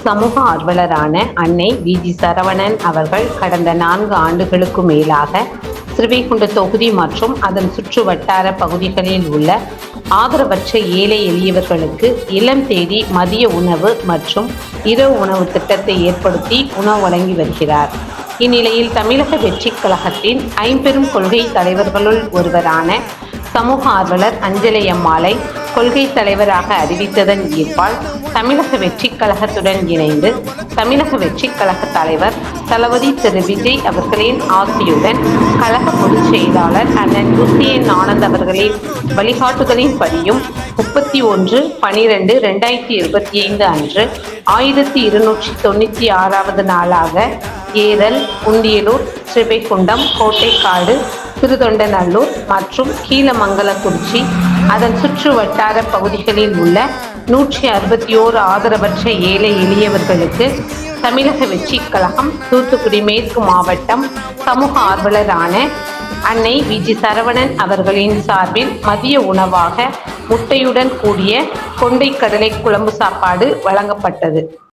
சமூக ஆர்வலரான அன்னை வி.ஜி. சரவணன் அவர்கள் கடந்த 4 ஆண்டுகளுக்கு மேலாக ஸ்ரீவைகுண்ட தொகுதி மற்றும் அதன் சுற்று வட்டார பகுதிகளில் உள்ள ஆதரவற்ற ஏழை எளியவர்களுக்கு இளம் தேதி மதிய உணவு மற்றும் இரவு உணவு திட்டத்தை ஏற்படுத்தி உணவு வழங்கி வருகிறார். இந்நிலையில் தமிழக வெற்றிக் கழகத்தின் ஐம்பெரும் கொள்கை தலைவர்களுள் ஒருவரான சமூக ஆர்வலர் அஞ்சலை அம்மாளை கொள்கை தலைவராக அறிவித்ததன் ஈர்ப்பால் தமிழக வெற்றிக் கழகத்துடன் இணைந்து தமிழக வெற்றிக் கழக தலைவர் தளபதி திரு விஜய் அவர்களின் ஆசியுடன் கழக பொதுச் செயலாளர் அண்ணன் குசியன் ஆனந்த் அவர்களின் வழிகாட்டுதலின்படியும் 31/12/2025 அன்று 1296வது நாளாக ஏரல், உண்டியலூர், ஸ்ரீவைகுண்டம், கோட்டைக்காடு, திருத்தொண்டநல்லூர் மற்றும் கீழமங்கலக்குறிச்சி அதன் சுற்று வட்டார பகுதிகளில் உள்ள 161 ஆதரவற்ற ஏழை எளியவர்களுக்கு தமிழக வெற்றிக் கழகம் தூத்துக்குடி மேற்கு மாவட்டம் சமூக ஆர்வலரான அன்னை வி.ஜி. சரவணன் அவர்களின் சார்பில் மதிய உணவாக முட்டையுடன் கூடிய கொண்டை கடலை குழம்பு சாப்பாடு வழங்கப்பட்டது.